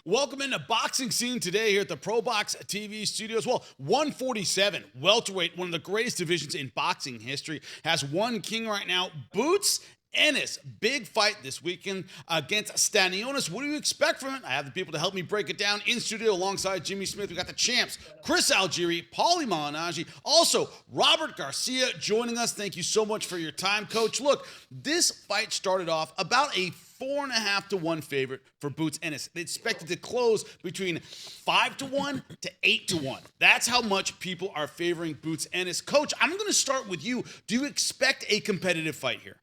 Welcome into Boxing Scene Today here at the Pro Box TV studios. Well, 147, welterweight, one of the greatest divisions in boxing history, has one king right now, Boots Ennis. Big fight this weekend against Stanionis. What do you expect from it? I have the people to help me break it down in studio alongside Jimmy Smith. We got the champs, Chris Algieri, Paulie Malignaggi, also Robert Garcia joining us. Thank you so much for your time, Coach. Look, this fight started off about a 4.5 to 1 favorite for Boots Ennis. They expected to close between 5 to 1 to 8 to 1. That's how much people are favoring Boots Ennis. Coach, I'm going to start with you. Do you expect a competitive fight here?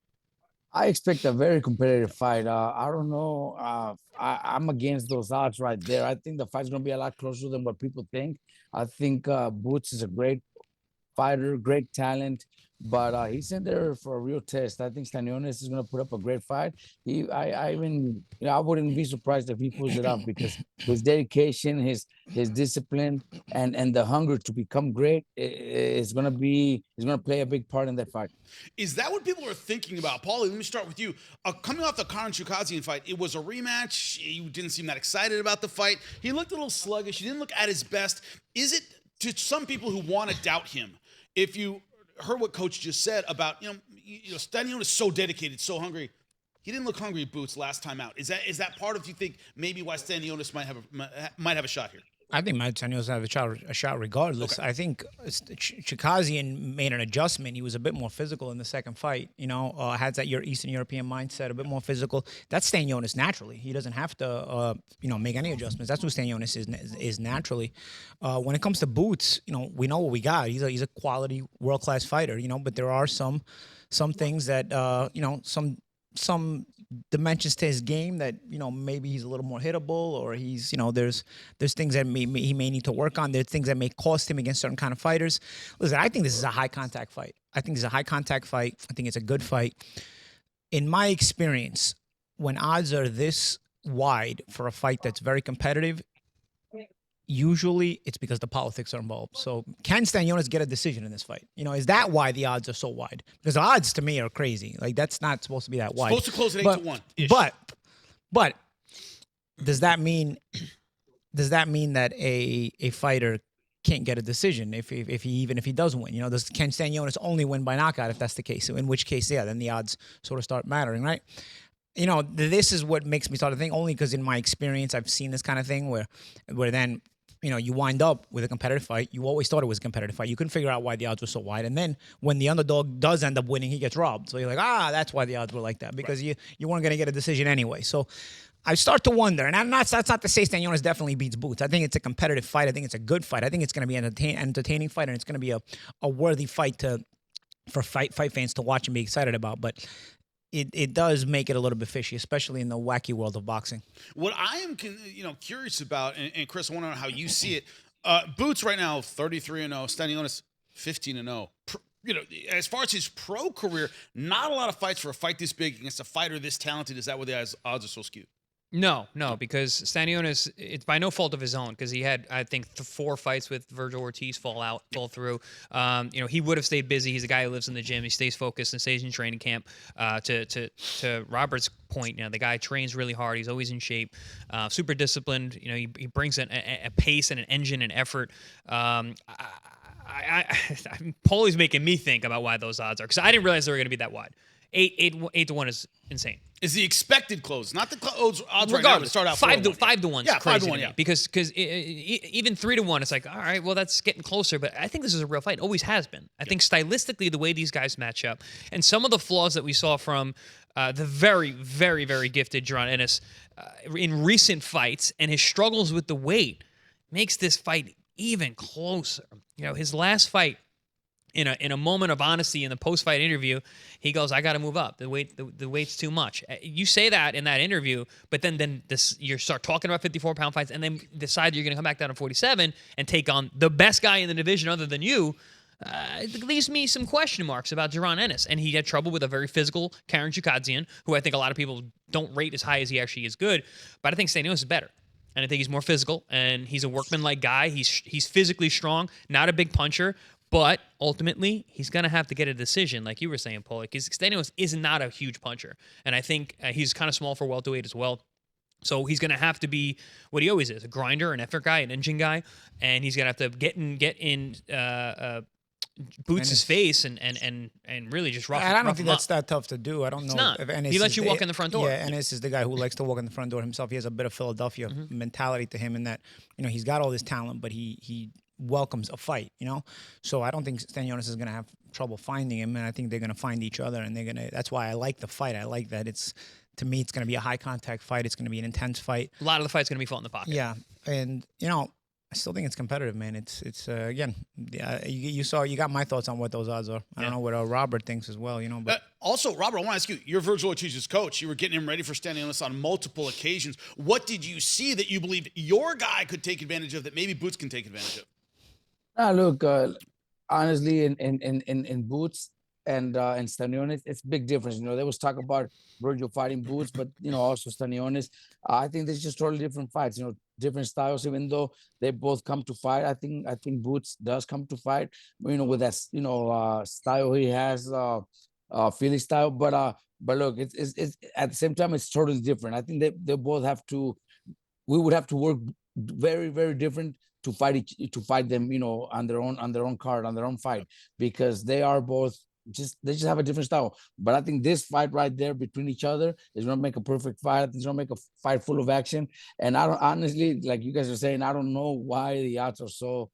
I expect a very competitive fight. I don't know. I'm against those odds right there. I think the fight's going to be a lot closer than what people think. I think Boots is a great fighter, great talent, but he's in there for a real test. I think Stanionis is going to put up a great fight. I wouldn't be surprised if he pulls it off because his dedication, his discipline, and the hunger to become great is going to play a big part in that fight. Is that what people are thinking about? Paulie, let me start with you. Coming off the Karen Chukadzian fight, it was a rematch. You didn't seem that excited about the fight. He looked a little sluggish. He didn't look at his best. Is it, to some people who want to doubt him, if you heard what Coach just said about, Stanionis is so dedicated, so hungry. He didn't look hungry, Boots, last time out. Is that part of, you think, maybe why Stanionis might have a shot here? I think Stionis have a shot regardless. Okay. I think Chukadzian made an adjustment. He was a bit more physical in the second fight. Has that your Eastern European mindset, a bit more physical. That's Stanionis naturally. He doesn't have to, make any adjustments. That's who Stanionis is naturally. When it comes to Boots, we know what we got. He's a quality world class fighter. But there are some things that some dimensions to his game that maybe he's a little more hittable, or he's there's things that he may need to work on. There's things that may cost him against certain kind of fighters. Listen, I think this is a high contact fight. I think it's a good fight. In my experience, when odds are this wide for a fight that's very competitive, usually it's because the politics are involved. So can Stanionis get a decision in this fight? Is that why the odds are so wide? Because the odds to me are crazy. Like, that's not supposed to be that wide. Supposed to close at 8 to 1. But does that mean that a fighter can't get a decision if he does win? Can Stanionis only win by knockout if that's the case? So in which case, yeah, then the odds sort of start mattering, right? This is what makes me start to think, only because in my experience, I've seen this kind of thing where then, you wind up with a competitive fight. You always thought it was a competitive fight. You couldn't figure out why the odds were so wide. And then when the underdog does end up winning, he gets robbed. So you're like, that's why the odds were like that, because you weren't going to get a decision anyway. So I start to wonder, and that's not to say Stanionis definitely beats Boots. I think it's a competitive fight. I think it's a good fight. I think it's going to be an entertaining fight, and it's going to be a worthy fight for fight fans to watch and be excited about. But it does make it a little bit fishy, especially in the wacky world of boxing. What I am curious about, and Chris, I want to know how you see it. Boots right now 33-0, Stanionis 15-0. As far as his pro career, not a lot of fights for a fight this big against a fighter this talented. Is that why the odds are so skewed? No, because Stanionis, it's by no fault of his own, because he had, I think, 4 fights with Virgil Ortiz fall through. He would have stayed busy. He's a guy who lives in the gym. He stays focused and stays in training camp. To Robert's point, the guy trains really hard. He's always in shape, super disciplined. He brings a pace and an engine and effort. Paulie's making me think about why those odds are, because I didn't realize they were going to be that wide. 8 to 1 is insane. Is the expected close, not the odds right now to Regardless, start out 5 to 1. Yeah, 5 to 1. Me, Yeah, because even 3 to 1, it's like, all right, well, that's getting closer. But I think this is a real fight. Always has been. I think stylistically, the way these guys match up, and some of the flaws that we saw from the very, very, very gifted Jaron Ennis in recent fights, and his struggles with the weight, makes this fight even closer. His last fight, in a moment of honesty in the post-fight interview, he goes, "I got to move up. The weight's too much." You say that in that interview, but then you start talking about 54-pound fights, and then decide you're going to come back down to 47 and take on the best guy in the division other than you. It leaves me some question marks about Jaron Ennis, and he had trouble with a very physical Karen Chukadzian, who I think a lot of people don't rate as high as he actually is good. But I think Stanionis is better. And I think he's more physical, and he's a workman-like guy. He's physically strong, not a big puncher. But ultimately, he's going to have to get a decision, like you were saying, Paul, because Stanionis is not a huge puncher. And I think he's kind of small for welterweight as well. So he's going to have to be what he always is, a grinder, an effort guy, an engine guy, and he's going to have to get in Boots' face and really just rough I don't rough think him that's up. that tough to do. I don't know not. if Ennis He lets is you walk in the front door. Yeah, Ennis is the guy who likes to walk in the front door himself. He has a bit of Philadelphia mentality to him in that, he's got all this talent, but he welcomes a fight, So I don't think Stanionis is going to have trouble finding him, and I think they're going to find each other, and that's why I like the fight. I like that to me, it's going to be a high contact fight. It's going to be an intense fight. A lot of the fight's going to be fought in the pocket. Yeah, and I still think it's competitive, man. It's again, you got my thoughts on what those odds are. I don't know what Robert thinks as well, But also, Robert, I want to ask you, you're Virgil Ortiz's coach. You were getting him ready for Stanionis on multiple occasions. What did you see that you believed your guy could take advantage of that maybe Boots can take advantage of? Look, honestly, in Boots and Stanionis, it's big difference. There was talk about Virgil fighting Boots, but also Stanionis. I think there's just totally different fights. Different styles. Even though they both come to fight, I think Boots does come to fight. With that style he has, Philly style. But look, it's at the same time it's totally different. I think they both have to. We would have to work very, very different to fight them. On their own card, on their own fight, because they are both. They just have a different style. But I think this fight right there between each other is gonna make a perfect fight. It's gonna make a fight full of action. And I don't honestly, like you guys are saying, I don't know why the odds are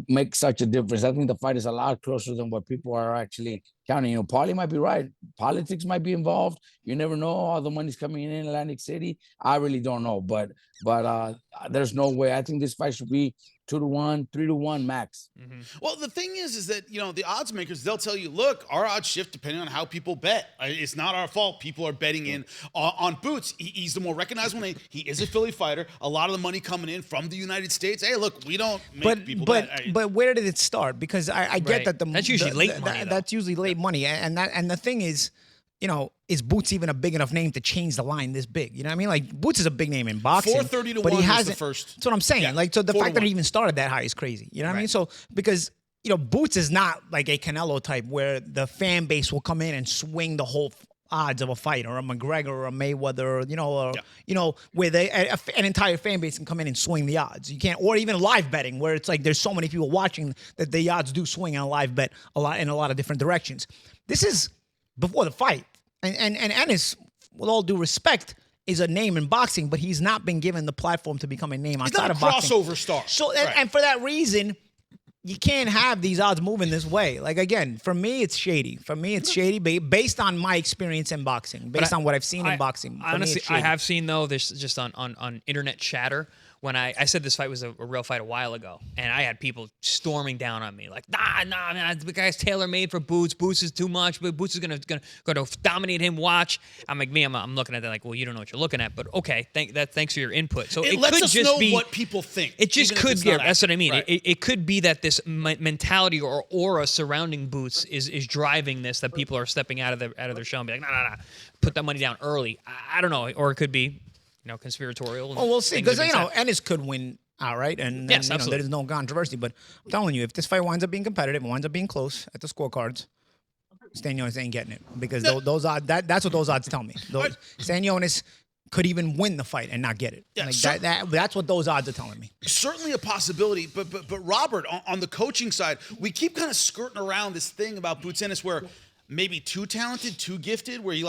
make such a difference. I think the fight is a lot closer than what people are actually counting. Paulie might be right. Politics might be involved. You never know. All the money's coming in Atlantic City. I really don't know. But there's no way. I think this fight should be 2-1, 3-1 max. Well, the thing is that, the odds makers, they'll tell you, look, our odds shift depending on how people bet. It's not our fault. People are betting in on Boots. He's the more recognizable name. He is a Philly fighter. A lot of the money coming in from the United States. Hey, look, we don't make people bet. But where did it start? Because I get that that's usually late money. That's usually late money. And the thing is, is Boots even a big enough name to change the line this big? You know what I mean? Like, Boots is a big name in boxing. 430 to but 1 he was hasn't, the first. That's what I'm saying. Yeah, like, so the 4 to fact that 1. it even started that high is crazy. You know what I mean? So, because, Boots is not like a Canelo type where the fan base will come in and swing the whole odds of a fight, or a McGregor or a Mayweather, where an entire fan base can come in and swing the odds. You can't, or even live betting, where it's like there's so many people watching that the odds do swing on a live bet in a lot of different directions. This is before the fight, and Ennis, with all due respect, is a name in boxing, but he's not been given the platform to become a name outside of boxing. He's not a crossover star. So, and for that reason, you can't have these odds moving this way. Like, again, for me, it's shady. For me, it's shady based on my experience in boxing, based on what I've seen in boxing. Honestly, I have seen, though, this just on internet chatter, when I said this fight was a real fight a while ago, and I had people storming down on me like, nah, man, the guy's tailor-made for Boots. Boots is too much, but Boots is gonna dominate him. Watch. I'm like, I'm looking at that like, well, you don't know what you're looking at, but okay, thanks for your input. So it it lets could us just know be what people think. It just could be. That's what I mean. Right. It could be that this mentality or aura surrounding Boots is driving this, that people are stepping out of their shell and be like, nah, put that money down early. I don't know, or it could be, conspiratorial. Well, we'll see, because Ennis could win outright, and yes, there is no controversy. But I'm telling you, if this fight winds up being competitive, it winds up being close at the scorecards, Stanionis ain't getting it, because those odds. That's what those odds tell me. Stanionis could even win the fight and not get it. Yeah, that's what those odds are telling me. Certainly a possibility, but Robert, on the coaching side, we keep kind of skirting around this thing about Boots Ennis where maybe too talented, too gifted, where he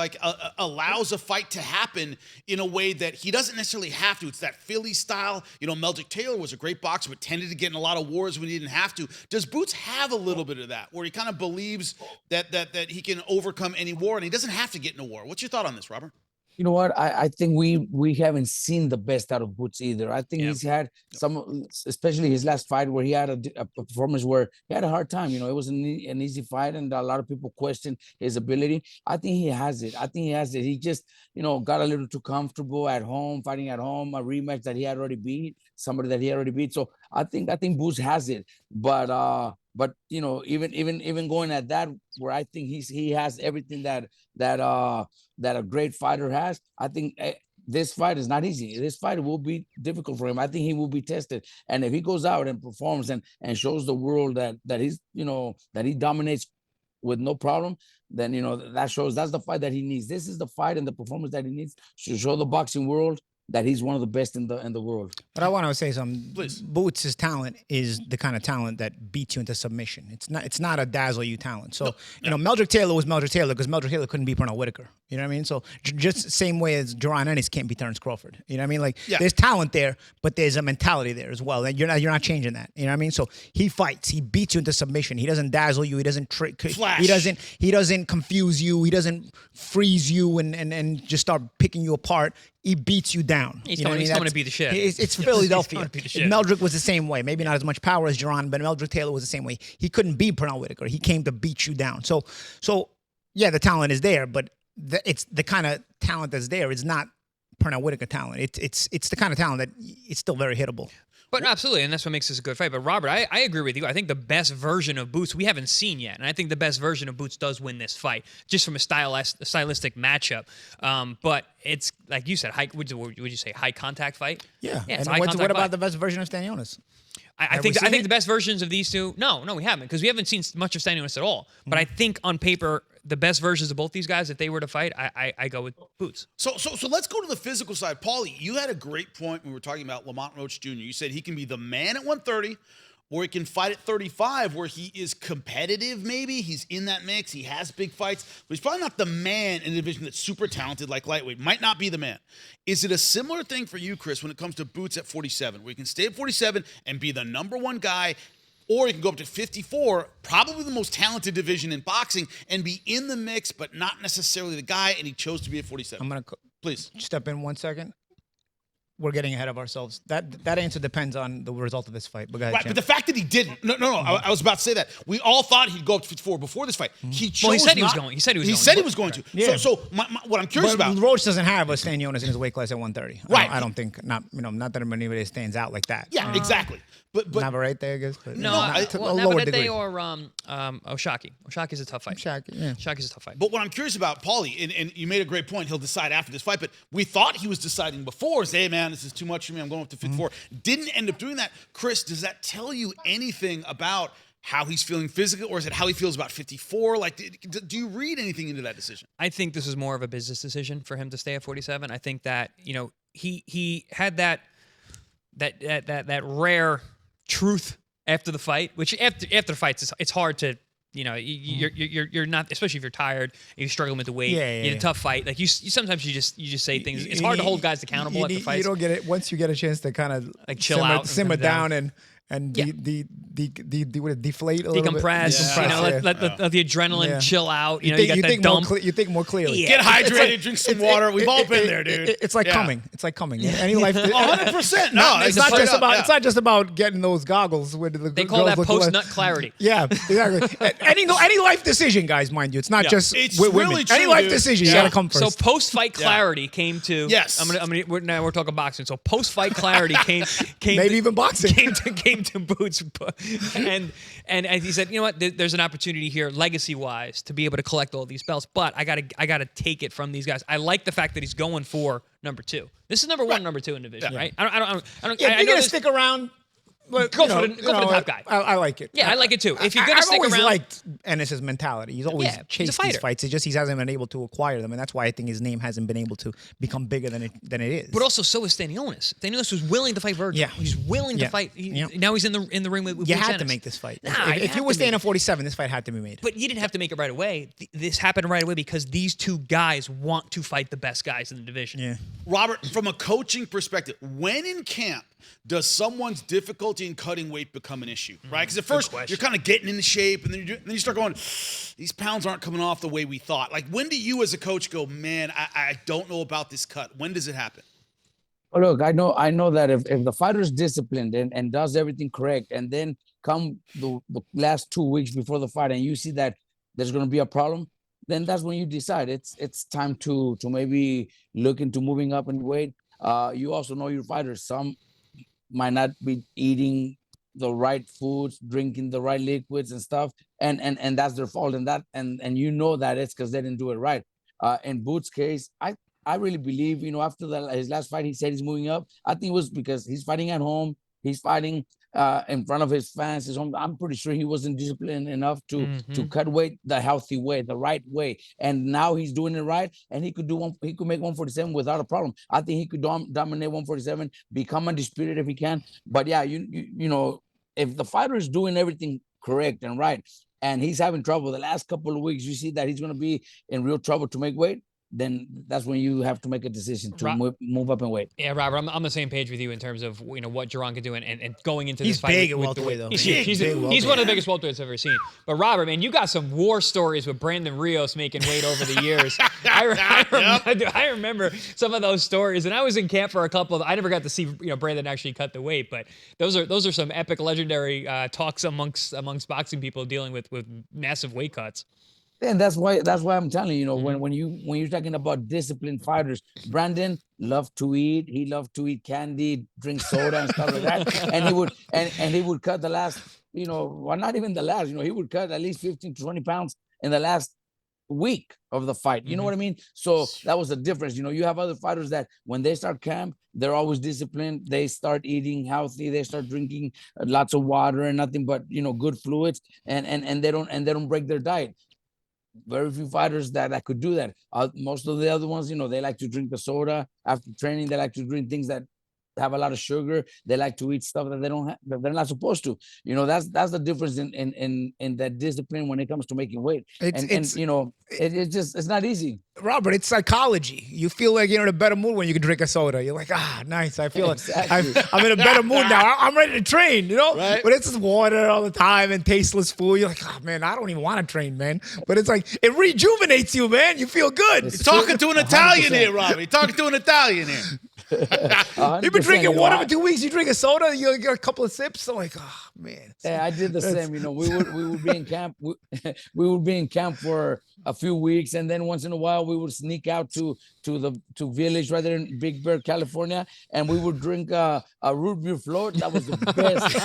allows a fight to happen in a way that he doesn't necessarily have to. It's that Philly style. Meldrick Taylor was a great boxer, but tended to get in a lot of wars when he didn't have to. Does Boots have a little bit of that, where he kind of believes that he can overcome any war and he doesn't have to get in a war? What's your thought on this, Robert? You know what? I think we haven't seen the best out of Boots either. I think he's had some, especially his last fight, where he had a performance where he had a hard time. It wasn't an easy fight, and a lot of people question his ability. I think he has it. He just, got a little too comfortable at home, fighting at home, a rematch that he had already beat, somebody that he already beat. So I think Boots has it. But even going at that, where I think he has everything that a great fighter has, I think this fight is not easy. This fight will be difficult for him. I think he will be tested. And if he goes out and performs and shows the world that he's, that he dominates with no problem, then, that shows that's the fight that he needs. This is the fight and the performance that he needs to show the boxing world that he's one of the best in the world. But I want to say something. Please. Boots' talent is the kind of talent that beats you into submission. It's not a dazzle you talent. So you know, Meldrick Taylor was Meldrick Taylor because Meldrick Taylor couldn't beat Pernell Whitaker. You know what I mean? So just the same way as Jaron Ennis can't beat Terrence Crawford. You know what I mean? Like there's talent there, but there's a mentality there as well, and you're not changing that. You know what I mean? So he fights. He beats you into submission. He doesn't dazzle you. He doesn't trick. Flash. He doesn't confuse you. He doesn't freeze you and just start picking you apart. He beats you down. He's You know what I coming, mean? he's coming That's- to beat the shit. It's Philadelphia. coming to beat the shit. Meldrick was the same way. Maybe not as much power as Jaron, but Meldrick Taylor was the same way. He couldn't beat Pernell Whitaker. He came to beat you down. So yeah, the talent is there, but it's the kind of talent that's there. It's not Pernell Whitaker talent. It's the kind of talent that it's still very hittable. But absolutely, and that's what makes this a good fight. But Robert, I agree with you. I think the best version of Boots we haven't seen yet, and I think the best version of Boots does win this fight, just from a stylistic matchup. But it's like you said, would you say high contact fight? Yeah. it's And a high what contact about fight. the best version of Stanionis? I we think seen it? the best versions of these two. No, we haven't, because we haven't seen much of Stanionis at all. But I think on paper, the best versions of both these guys, if they were to fight, I go with Boots. So let's go to the physical side. Paulie, you had a great point when we were talking about Lamont Roach Jr. You said he can be the man at 130, or he can fight at 35, where he is competitive maybe. He's in that mix. He has big fights, but he's probably not the man in a division that's super talented like lightweight. Might not be the man. Is it a similar thing for you, Chris, when it comes to Boots at 47, where you can stay at 47 and be the number one guy, or you can go up to 54, probably the most talented division in boxing, and be in the mix, but not necessarily the guy, and he chose to be at 47? I'm going to Please. step in 1 second. We're getting ahead of ourselves. That answer depends on the result of this fight. But go ahead, Right, Jim. but the fact that he didn't, I was about to say that. We all thought he'd go up to 54 before this fight. He chose Well, he said he was not- going. He said he was He going. said he was going to. Yeah. So what I'm curious But about. Roach doesn't have a Stanionis in his weight class at 130. Right. I don't think, not that anybody stands out like that. Yeah, exactly. But Navarrete, I guess. But No, to well, a lower Navarrete degree. or Oshaki. Oshaki's a tough fight. Shaq, yeah. Oshaki's a tough fight. But what I'm curious about, Paulie, and you made a great point, he'll decide after this fight, but we thought he was deciding before, say, hey, man, this is too much for me, I'm going up to 54. Didn't end up doing that. Chris, does that tell you anything about how he's feeling physically, or is it how he feels about 54? Like, do you read anything into that decision? I think this is more of a business decision for him to stay at 47. I think that, he had that rare truth after the fight, which after the fights, it's hard to, you're not, especially if you're tired and you're struggling with the weight. Yeah, in a tough fight, like you sometimes you just say things. It's hard to hold guys accountable after fights. You don't get it once you get a chance to kind of Like chill out and simmer come down. down and deflate a little bit. Decompress. Let the adrenaline chill out. You get that dump. You think more clearly. Yeah. Get hydrated, drink some water. We've all been there, dude. It's like coming. It's like coming. Any life. 100%. No, It's not just about. It's not just about getting those goggles. Where the They call that post-nut clarity. Yeah, exactly. any life decision, guys, mind you, it's not just It's with really women. true, Any life dude. decision, Yeah. you gotta come So first. post-fight clarity came to. Yes. Now we're talking boxing. So post-fight clarity came Maybe to, even boxing. came to Boots, and he said, you know what? There's an opportunity here, legacy-wise, to be able to collect all these belts. But I gotta take it from these guys. I like the fact that he's going for number 2. This is number 1, number 2 in division, right? I don't. Yeah, I if you're know gonna this- stick around. But, Go for the top guy. I like it. Yeah, I like it too. If you're gonna I've stick always around, liked Ennis's mentality. He's always Yeah, he's a chased these fighter. fights. It's just he hasn't been able to acquire them, and that's why I think his name hasn't been able to become bigger than it is. But also, so is Stanionis. Stanionis was willing to fight Virgil. Yeah. He's willing to Yeah. fight. Yeah. Now he's in the ring with you Butch had to Ennis. make this fight. Nah, If you were staying at 47, this fight had to be made. But you didn't have to make it right away. This happened right away because these two guys want to fight the best guys in the division. Yeah. Robert, from a coaching perspective, when in camp does someone's difficulty in cutting weight become an issue, right? Because at first question. you're kind of getting into shape, and then you start going, these pounds aren't coming off the way we thought. Like, when do you as a coach go, man, I don't know about this cut? When does it happen? Oh, look, I know that if the fighter is disciplined and does everything correct, and then come the last 2 weeks before the fight, and you see that there's going to be a problem, then that's when you decide it's time to maybe look into moving up in weight. You also know your fighters. Some might not be eating the right foods, drinking the right liquids and stuff, and that's their fault. And you know that it's because they didn't do it right. In Boots' case, I really believe, after his last fight, he said he's moving up. I think it was because he's fighting at home. He's fighting in front of his fans. His home. I'm pretty sure he wasn't disciplined enough to cut weight the healthy way, the right way. And now he's doing it right, and he could make 147 without a problem. I think he could dominate 147, become undisputed if he can. But yeah, you know, if the fighter is doing everything correct and right, and he's having trouble the last couple of weeks, you see that he's going to be in real trouble to make weight, then that's when you have to make a decision to move up in weight. Yeah, Robert, I'm on the same page with you in terms of what Jaron can do and going into He's this fight. Big at with welterweight, though. He's one of the biggest welterweights I've ever seen. But Robert, man, you got some war stories with Brandon Rios making weight over the years. I remember some of those stories, and I was in camp for a couple of. I never got to see Brandon actually cut the weight, but those are some epic, legendary talks amongst boxing people dealing with massive weight cuts. And that's why I'm telling you, when you're talking about disciplined fighters, Brandon loved to eat. He loved to eat candy, drink soda and stuff like that. And he would cut the last, well, not even the last, he would cut at least 15 to 20 pounds in the last week of the fight. You know what I mean? So that was the difference. You have other fighters that when they start camp, they're always disciplined. They start eating healthy. They start drinking lots of water and nothing but, good fluids, and they don't break their diet. Very few fighters that could do that. Most of the other ones, they like to drink the soda after training. They like to drink things that have a lot of sugar. They like to eat stuff that they're not supposed to. That's the difference in that discipline when it comes to making weight. It's not easy. Robert, it's psychology. You feel like you're in a better mood when you can drink a soda. You're like, nice. I feel exactly. I'm in a better mood now. I'm ready to train, Right? But it's just water all the time and tasteless food. You're like, man, I don't even want to train, man. But it's like, it rejuvenates you, man. You feel good. You're talking to an Italian here, Robbie. You're talking to an Italian here. You've been drinking water for 2 weeks. You drink a soda, you get a couple of sips. I'm like, man. Yeah, I did the same. We would be in camp. We would be in camp for a few weeks, and then once in a while we would sneak out to Village right there in Big Bear, California, and we would drink a root beer float. That was the best.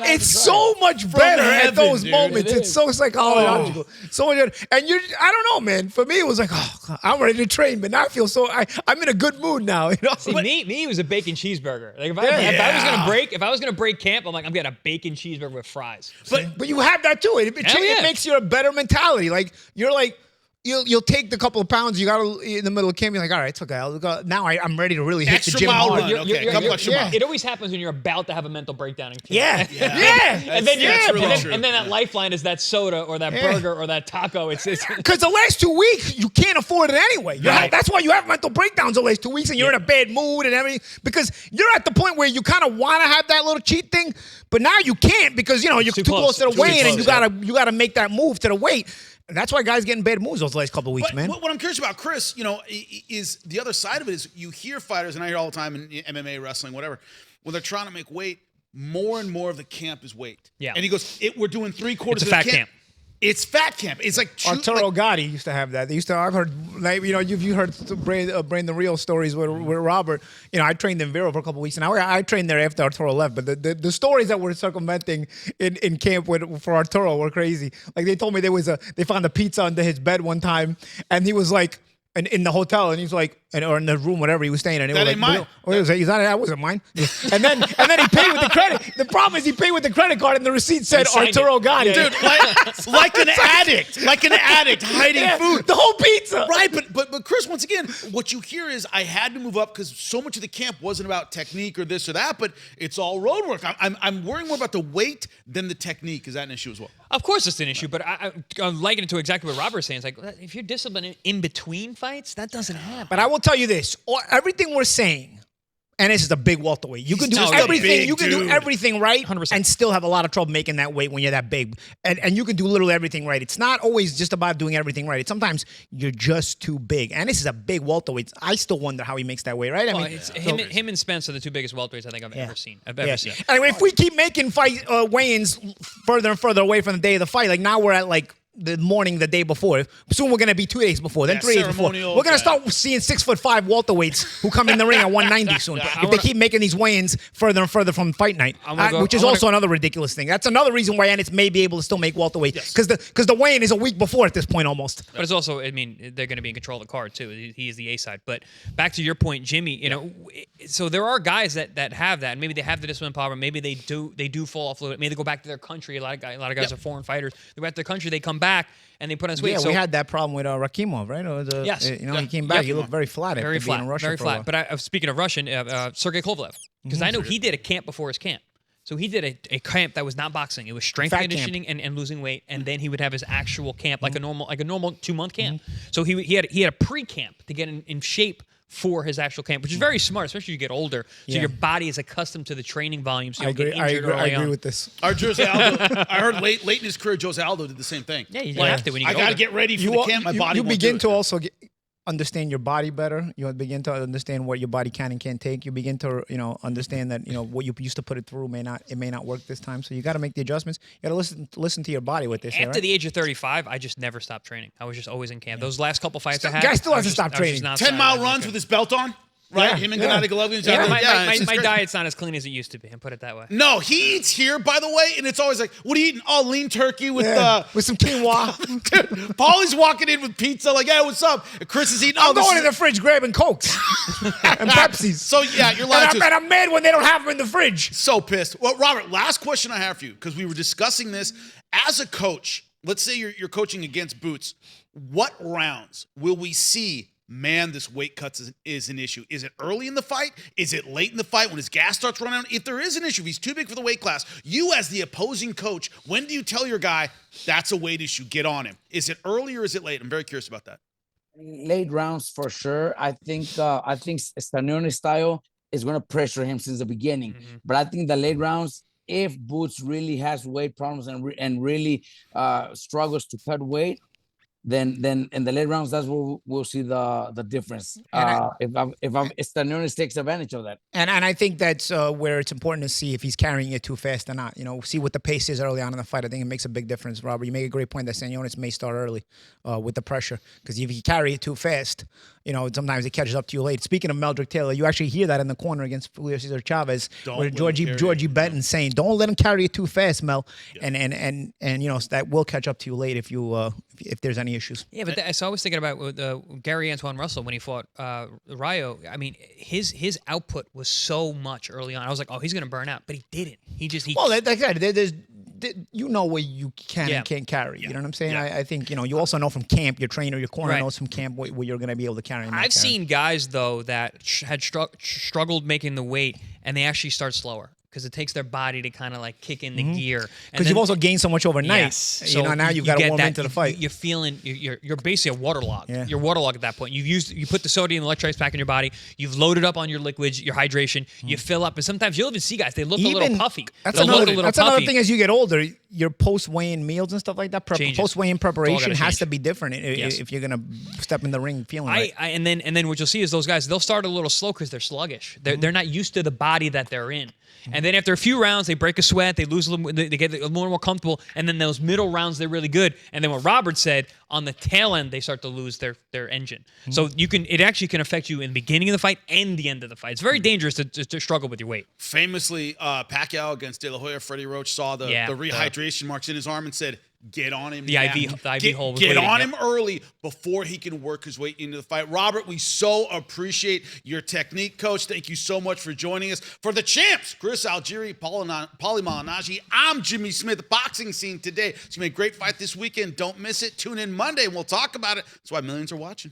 It's so much better at those moments. It's so psychological. So much, and I don't know, man. For me, it was like, I'm ready to train, but now I feel I'm in a good mood now. See, me, it was a bacon cheeseburger. Like if I was gonna break camp, I'm like, I'm getting a bacon cheeseburger with fries. But you have that too. It makes you a better mentality. Like you're like. You'll take the couple of pounds you got in the middle of camp. You're like, all right, it's okay. I'm ready to really hit the gym hard. It always happens when you're about to have a mental breakdown in camp. Yeah. And then that lifeline is that soda or that burger or that taco. It's because the last 2 weeks you can't afford it anyway. Right. That's why you have mental breakdowns the last 2 weeks, and you're in a bad mood and everything. Because you're at the point where you kind of want to have that little cheat thing, but now you can't because you're too close to the weigh-in, and you gotta make that move to the weight. And that's why guys get in bad moods those last couple of weeks, man. What I'm curious about, Chris, is the other side of it is you hear fighters, and I hear all the time in MMA, wrestling, whatever, when they're trying to make weight, more and more of the camp is weight. Yeah. And he goes, we're doing 3/4 It's a of fat the camp. It's fat camp. It's like Arturo Gatti used to have that. I've heard, you heard Brandon Rios stories with Robert. I trained in Vero for a couple of weeks, and I trained there after Arturo left. But the stories that were circumventing in camp for Arturo were crazy. Like they told me they found a pizza under his bed one time, and he was like, in the hotel, and he's like, or in the room, whatever he was staying in. That ain't mine. That wasn't mine. And then he paid with the credit. The problem is he paid with the credit card, and the receipt said Arturo Gatti. Dude, like an addict hiding food. The whole pizza. Right, but Chris, once again, what you hear is I had to move up because so much of the camp wasn't about technique or this or that, but it's all road work. I'm worrying more about the weight than the technique. Is that an issue as well? Of course it's an issue, but I'm liking it to exactly what Robert's saying. It's like, if you're disciplined in between fights, that doesn't happen. But I will tell you this: everything we're saying, and this is a big welterweight. You can do everything. You can do everything right, 100%. and still have a lot of trouble making that weight when you're that big. And you can do literally everything right. It's not always just about doing everything right. Sometimes you're just too big. And this is a big welterweight. I still wonder how he makes that weight right. Him and Spence are the two biggest welterweights I think I've ever seen. Anyway, if we keep making weigh-ins further and further away from the day of the fight, like now we're at like the morning the day before. Soon we're gonna be 2 days before, then Yeah, 3 days before. ceremonial, We're gonna yeah. start seeing 6'5" welterweights who come in the ring at 190 soon. If they keep making these weigh-ins further and further from fight night, which is also another ridiculous thing. That's another reason why Ennis may be able to still make welterweight because the weigh-in is a week before at this point almost. But it's also, I mean, they're going to be in control of the card too. He is the A side. But back to your point, Jimmy. You know, so there are guys that have that. And maybe they have the discipline power. Maybe they do fall off a little bit. Maybe they go back to their country. A lot of guys are foreign fighters. They go back to their country. They come back and they put on his weight. Yeah, so we had that problem with Rakimov, right? Yes. He came back. He looked very flat. Very flat. In Russia Very for a while. flat. But speaking of Russian, Sergey Kovalev, because I know he did a camp before his camp. So he did a camp that was not boxing. It was strength Fat conditioning and losing weight, and then he would have his actual camp, like a normal 2-month camp. So he had a pre-camp to get in shape for his actual camp, which is very smart, especially as you get older. So your body is accustomed to the training volume. So you don't get injured early I agree on. with this. Our Jose Aldo, I heard late in his career, Jose Aldo did the same thing. Yeah, you Like, have to when you I get got to older. get ready for the camp. My body You won't begin do to it. also understand your body better. You begin to understand what your body can and can't take. You begin to understand that what you used to put it through may not work this time. So you got to make the adjustments. You got to listen to your body with this. After the age of 35, I just never stopped training. I was just always in camp. Those last couple fights I had, Guy still I was hasn't just- stopped I was just training. nonstop. 10-mile runs with his belt on, right? Yeah, Him and yeah. Gennady Golovkin. Yeah, it's my great. diet's not as clean as it used to be. And put it that way. No, he eats here, by the way, and it's always like, what are you eating? Oh, lean turkey with with some quinoa. Dude, Paulie's walking in with pizza, like, hey, what's up? And Chris is eating. I'm this going is- in the fridge grabbing Cokes and Pepsis. So yeah, you're lying to and I'm mad when they don't have them in the fridge. So pissed. Well, Robert, last question I have for you, because we were discussing this. As a coach, let's say you're coaching against Boots. What rounds will we see, man, this weight cuts is an issue? Is it early in the fight? Is it late in the fight when his gas starts running out? If there is an issue, if he's too big for the weight class, you as the opposing coach, when do you tell your guy, that's a weight issue, get on him? Is it early or is it late? I'm very curious about that. Late rounds for sure. I think Stanionis style is going to pressure him since the beginning. But I think the late rounds, if Boots really has weight problems and really struggles to cut weight, then in the late rounds, that's where we'll see the difference. If Stanionis takes advantage of that. And I think that's where it's important to see if he's carrying it too fast or not. See what the pace is early on in the fight. I think it makes a big difference, Robert. You make a great point that Stanionis may start early with the pressure, because if you carry it too fast, sometimes it catches up to you late. Speaking of Meldrick Taylor, you actually hear that in the corner against Julio Cesar Chavez, where Georgie Benton saying, "Don't let him carry it too fast, Mel," and that will catch up to you late if there's any issues. Yeah, but so I was thinking about with Gary Antoine Russell when he fought Rayo. I mean, his output was so much early on. I was like, oh, he's going to burn out, but he didn't. Well, like I said, there's what you can and can't carry. You know what I'm saying? I think you also know from camp, your trainer, your corner knows from camp what you're going to be able to carry. I've seen guys though that had struggled making the weight, and they actually start slower, because it takes their body to kind of like kick in the gear. Because you've also gained so much overnight. Yes. So now you've got to warm into the fight. You're feeling you're basically a waterlogged. Yeah. You're waterlogged at that point. You put the sodium and electrolytes back in your body. You've loaded up on your liquids, your hydration. You fill up, and sometimes you'll even see guys. They look a little puffy. That's another thing as you get older. Your post weigh-in meals and stuff like that. Post weigh-in preparation has to be different if you're gonna step in the ring feeling right. And then what you'll see is those guys, they'll start a little slow because they're sluggish. They're not used to the body that they're in. And then after a few rounds, they break a sweat, they lose a little, they get a little more comfortable, and then those middle rounds, they're really good. And then what Robert said, on the tail end, they start to lose their engine. So it actually can affect you in the beginning of the fight and the end of the fight. It's very dangerous to struggle with your weight. Famously, Pacquiao against De La Hoya, Freddie Roach saw the rehydration marks in his arm and said, get on him. The IV hole was Get waiting, on him early before he can work his way into the fight. Robert, we so appreciate your technique, Coach. Thank you so much for joining us. For the champs, Chris Algieri, Paulie Malignaggi, I'm Jimmy Smith, Boxing Scene Today. It's going to be a great fight this weekend. Don't miss it. Tune in Monday and we'll talk about it. That's why millions are watching.